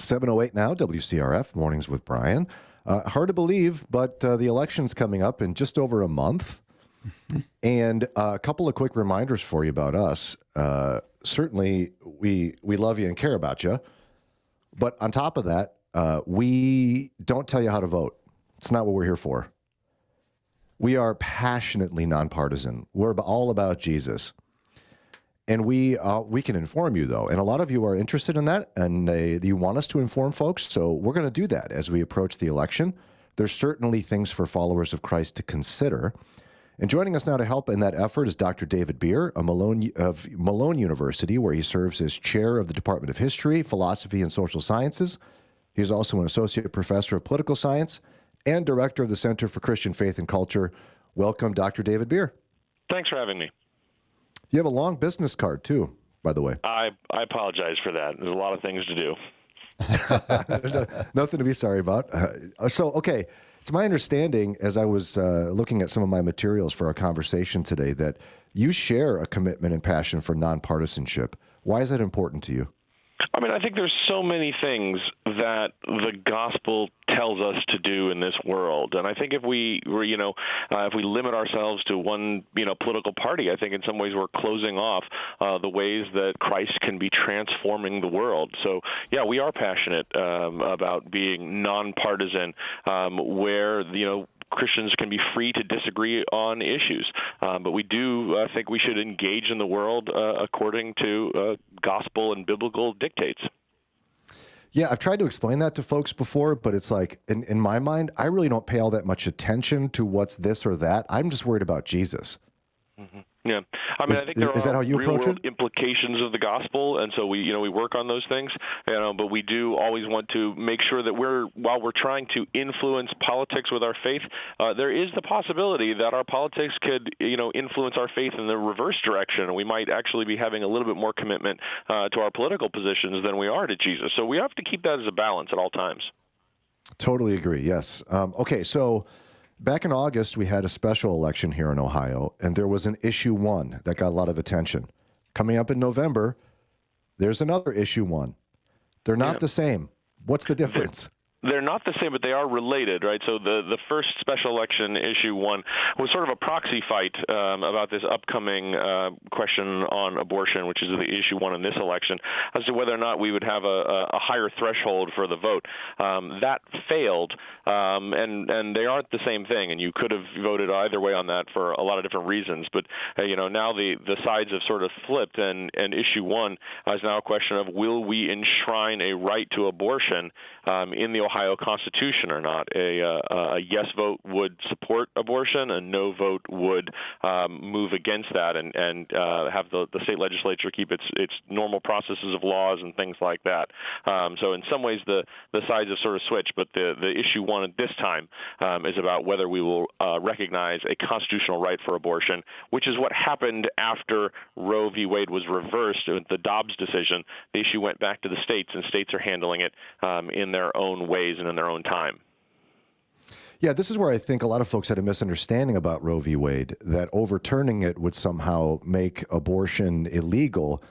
7:08 now, WCRF, Mornings with Brian. Hard to believe, but the election's coming up in just over a month. And a couple of quick reminders for you about us. Certainly, we love you and care about you. But on top of that, we don't tell you how to vote. It's not what we're here for. We are passionately nonpartisan. We're all about Jesus. And we can inform you, though. And a lot of you are interested in that, and you want us to inform folks. So we're going to do that as we approach the election. There's certainly things for followers of Christ to consider. And joining us now to help in that effort is Dr. David Beer of Malone University, where he serves as chair of the Department of History, Philosophy, and Social Sciences. He's also an associate professor of political science and director of the Center for Christian Faith and Culture. Welcome, Dr. David Beer. Thanks for having me. You have a long business card, too, by the way. I apologize for that. There's a lot of things to do. Nothing to be sorry about. Okay, it's my understanding, as I was looking at some of my materials for our conversation today, that you share a commitment and passion for nonpartisanship. Why is that important to you? I mean, I think there's so many things that the gospel tells us to do in this world, and I think if we limit ourselves to one, political party, I think in some ways we're closing off the ways that Christ can be transforming the world. So, yeah, we are passionate about being nonpartisan, where Christians can be free to disagree on issues, but we do think we should engage in the world according to gospel and biblical dictates. Yeah, I've tried to explain that to folks before, but it's like, in my mind, I really don't pay all that much attention to what's this or that. I'm just worried about Jesus. Mm-hmm. Yeah, I mean, I think there are real-world implications of the gospel, and so we work on those things. But we do always want to make sure that while we're trying to influence politics with our faith, there is the possibility that our politics could, influence our faith in the reverse direction, and we might actually be having a little bit more commitment to our political positions than we are to Jesus. So we have to keep that as a balance at all times. Totally agree. Yes. Okay, so. Back in August, we had a special election here in Ohio, and there was an issue 1 that got a lot of attention. Coming up in November, there's another issue 1. They're not the same. What's the difference? They're not the same, but they are related, right? So the first special election, issue 1, was sort of a proxy fight about this upcoming question on abortion, which is the issue 1 in this election, as to whether or not we would have a higher threshold for the vote. That failed, and they aren't the same thing, and you could have voted either way on that for a lot of different reasons. But now the sides have sort of flipped, and issue 1 is now a question of, will we enshrine a right to abortion in the Ohio Constitution or not? A yes vote would support abortion, a no vote would move against that, and have the state legislature keep its normal processes of laws and things like that. So in some ways the sides have sort of switched, but the issue 1 at this time is about whether we will recognize a constitutional right for abortion, which is what happened after Roe v. Wade was reversed with the Dobbs decision. The issue went back to the states, and states are handling it in their own ways and in their own time. Yeah, this is where I think a lot of folks had a misunderstanding about Roe v. Wade, that overturning it would somehow make abortion illegal.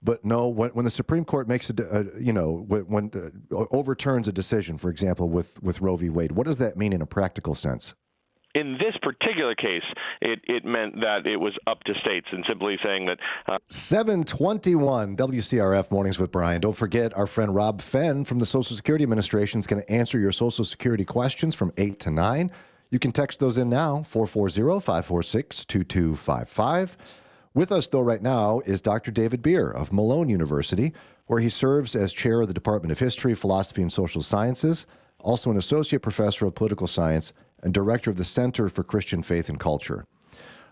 But no, when the Supreme Court makes overturns a decision, for example, with Roe v. Wade, what does that mean in a practical sense? In this particular case, it meant that it was up to states, and simply saying that... 7:21 WCRF Mornings with Brian. Don't forget, our friend Rob Fenn from the Social Security Administration is going to answer your Social Security questions from 8 to 9. You can text those in now, 440-546-2255. With us, though, right now is Dr. David Beer of Malone University, where he serves as chair of the Department of History, Philosophy, and Social Sciences, also an associate professor of political science, and director of the Center for Christian Faith and Culture.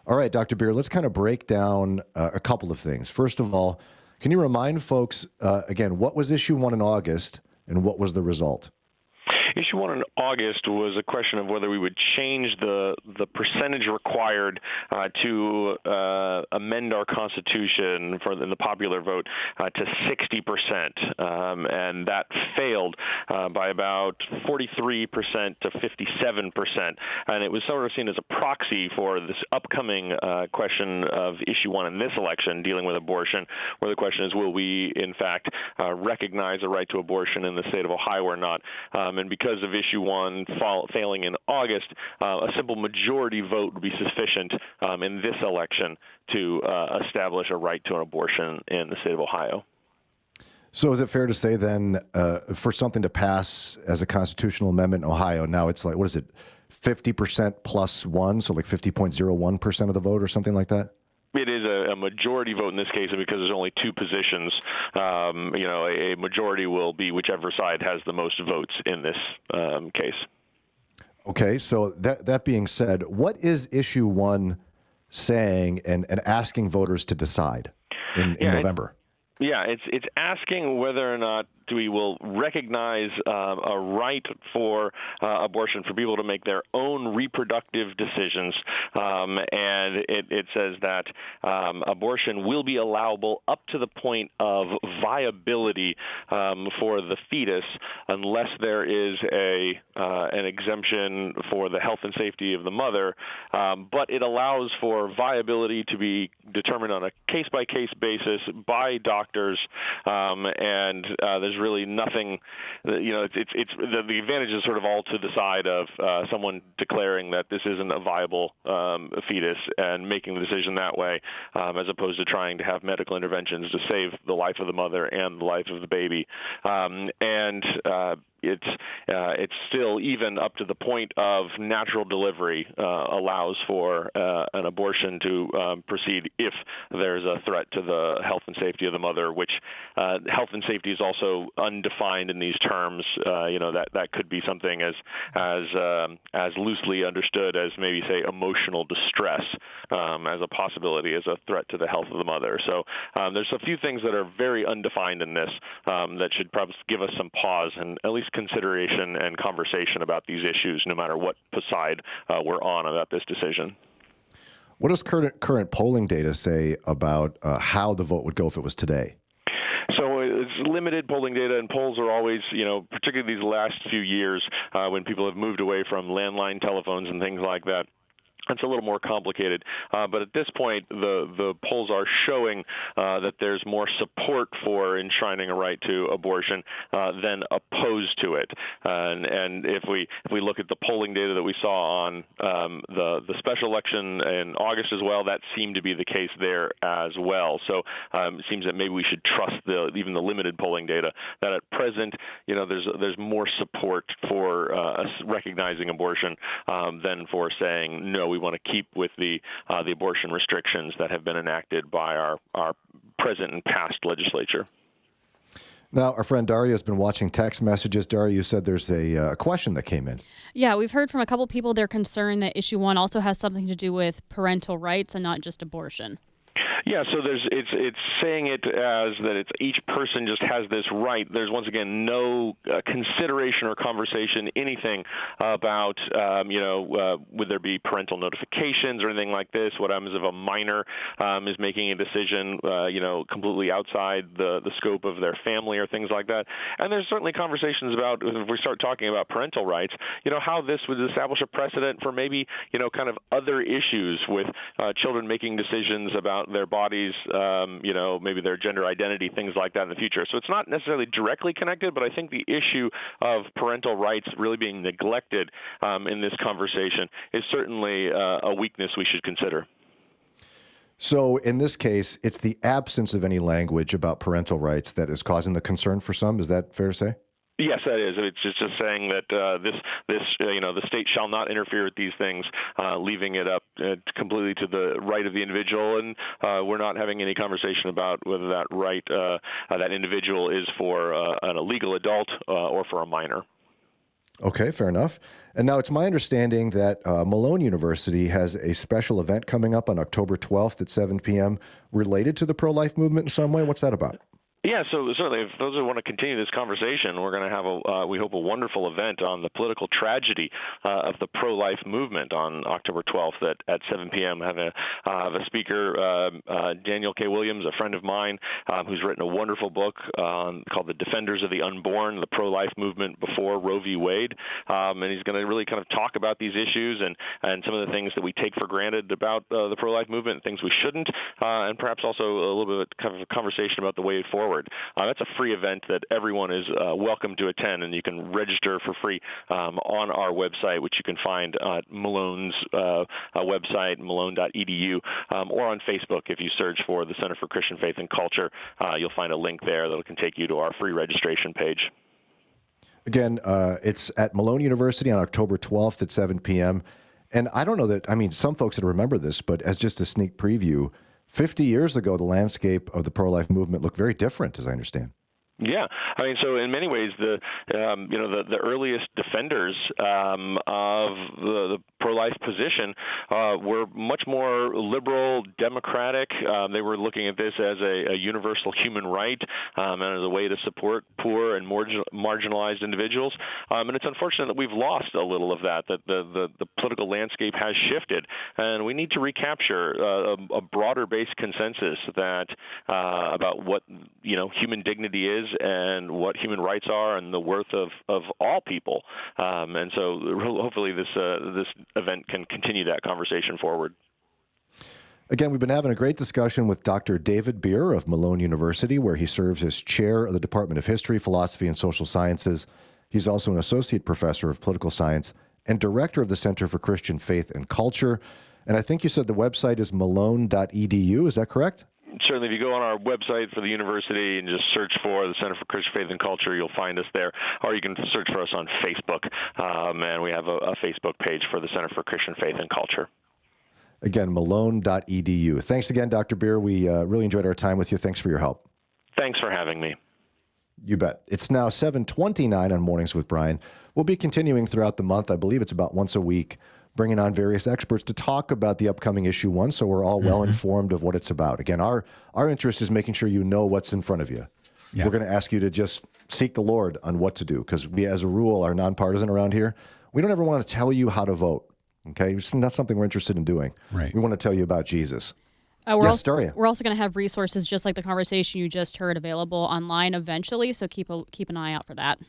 All right, Dr. Beer, let's kind of break down a couple of things. First of all, can you remind folks, again, what was issue 1 in August and what was the result? Issue 1 in August was a question of whether we would change the percentage required to amend our Constitution in the popular vote to 60%, and that failed by about 43% to 57%, and it was sort of seen as a proxy for this upcoming question of Issue 1 in this election dealing with abortion, where the question is, will we, in fact, recognize a right to abortion in the state of Ohio or not? And because of Issue 1 failing in August, a simple majority vote would be sufficient in this election to establish a right to an abortion in the state of Ohio. So is it fair to say then, for something to pass as a constitutional amendment in Ohio, now it's like, what is it, 50% plus one, so like 50.01% of the vote or something like that? It is a majority vote in this case, and because there's only two positions, a majority will be whichever side has the most votes in this case. Okay, so that being said, what is Issue 1 saying and asking voters to decide in November? It's asking whether or not we will recognize a right for abortion for people to make their own reproductive decisions, and it says that abortion will be allowable up to the point of viability for the fetus, unless there is an exemption for the health and safety of the mother. But it allows for viability to be determined on a case-by-case basis by doctors, and there's really nothing, it's the advantage is sort of all to the side of someone declaring that this isn't a viable fetus and making the decision that way, as opposed to trying to have medical interventions to save the life of the mother and the life of the baby. It's still, even up to the point of natural delivery, allows for an abortion to proceed if there's a threat to the health and safety of the mother, which health and safety is also undefined in these terms. That could be something as loosely understood as maybe, say, emotional distress as a possibility, as a threat to the health of the mother. So there's a few things that are very undefined in this that should probably give us some pause and at least consideration and conversation about these issues, no matter what side we're on about this decision. What does current polling data say about how the vote would go if it was today? So it's limited polling data, and polls are always, particularly these last few years when people have moved away from landline telephones and things like that. It's a little more complicated, but at this point, the polls are showing that there's more support for enshrining a right to abortion than opposed to it. And if we look at the polling data that we saw on the special election in August as well, that seemed to be the case there as well. So it seems that maybe we should trust even the limited polling data. That at present, there's more support for us recognizing abortion than for saying no. We want to keep with the abortion restrictions that have been enacted by our present and past legislature. Now, our friend Daria has been watching text messages. Daria, you said there's a question that came in. Yeah, we've heard from a couple people they're concerned that Issue 1 also has something to do with parental rights and not just abortion. Yeah, so it's saying it as that it's each person just has this right. There's once again no consideration or conversation, anything about would there be parental notifications or anything like this? What happens if a minor is making a decision completely outside the scope of their family or things like that? And there's certainly conversations about, if we start talking about parental rights, how this would establish a precedent for maybe kind of other issues with children making decisions about their bodies, maybe their gender identity, things like that in the future. So it's not necessarily directly connected, but I think the issue of parental rights really being neglected in this conversation is certainly a weakness we should consider. So in this case, it's the absence of any language about parental rights that is causing the concern for some. Is that fair to say? Yes, that is. It's just saying that the state shall not interfere with these things, leaving it up completely to the right of the individual, and we're not having any conversation about whether that right, that individual is for an illegal adult or for a minor. Okay, fair enough. And now it's my understanding that Malone University has a special event coming up on October 12th at 7 p.m. related to the pro-life movement in some way. What's that about? Yeah, so certainly, if those who want to continue this conversation, we're going to have we hope, a wonderful event on the political tragedy of the pro-life movement on October 12th at 7 p.m. Have a speaker, Daniel K. Williams, a friend of mine, who's written a wonderful book called "The Defenders of the Unborn: The Pro-Life Movement Before Roe v. Wade," and he's going to really kind of talk about these issues and some of the things that we take for granted about the pro-life movement, and things we shouldn't, and perhaps also a little bit kind of a conversation about the way forward. That's a free event that everyone is welcome to attend, and you can register for free on our website, which you can find at Malone's website, malone.edu, or on Facebook. If you search for the Center for Christian Faith and Culture, you'll find a link there that can take you to our free registration page. Again, it's at Malone University on October 12th at 7 p.m. And I don't know that, I mean, some folks that remember this, but as just a sneak preview, 50 years ago, the landscape of the pro-life movement looked very different, as I understand. Yeah, I mean, so in many ways, the earliest defenders of the pro-life position were much more liberal, democratic. They were looking at this as a universal human right and as a way to support poor and marginalized individuals. And it's unfortunate that we've lost a little of that. That the political landscape has shifted, and we need to recapture a broader-based consensus that about what human dignity is, and what human rights are, and the worth of all people. And so hopefully this event can continue that conversation forward. Again, we've been having a great discussion with Dr. David Beer of Malone University, where he serves as chair of the Department of History, Philosophy, and Social Sciences. He's also an associate professor of political science and director of the Center for Christian Faith and Culture. And I think you said the website is malone.edu. Is that correct? Certainly, if you go on our website for the university and just search for the Center for Christian Faith and Culture, you'll find us there. Or you can search for us on Facebook, and we have a Facebook page for the Center for Christian Faith and Culture. Again, malone.edu. Thanks again, Dr. Beer. We really enjoyed our time with you. Thanks for your help. Thanks for having me. You bet. It's now 7:29 on Mornings with Brian. We'll be continuing throughout the month. I believe it's about once a week, bringing on various experts to talk about the upcoming issue 1, so we're all well informed of what it's about. Again, our interest is making sure you know what's in front of you. Yeah. We're going to ask you to just seek the Lord on what to do, because we, as a rule, are nonpartisan around here. We don't ever want to tell you how to vote, okay? It's not something we're interested in doing. Right. We want to tell you about Jesus. We're also going to have resources just like the conversation you just heard available online eventually, so keep an eye out for that.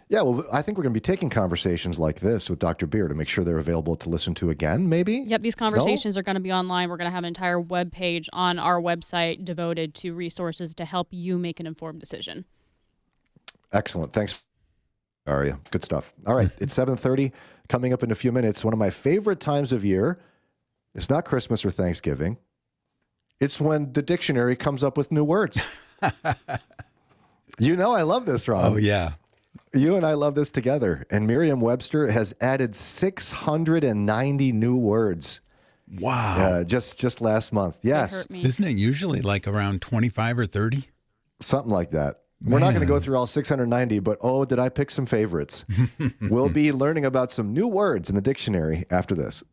Yeah, well, I think we're going to be taking conversations like this with Dr. Beer to make sure they're available to listen to again, maybe? Yep, these conversations are going to be online. We're going to have an entire web page on our website devoted to resources to help you make an informed decision. Excellent. Thanks, Aria. Good stuff. All right, it's 7:30. Coming up in a few minutes, one of my favorite times of year. It's not Christmas or Thanksgiving. It's when the dictionary comes up with new words. You know I love this, Ron. Oh, yeah. You and I love this together. And Merriam-Webster has added 690 new words. Wow. Just last month. Yes. Isn't it usually like around 25 or 30? Something like that. We're not going to go through all 690, but oh, did I pick some favorites. We'll be learning about some new words in the dictionary after this.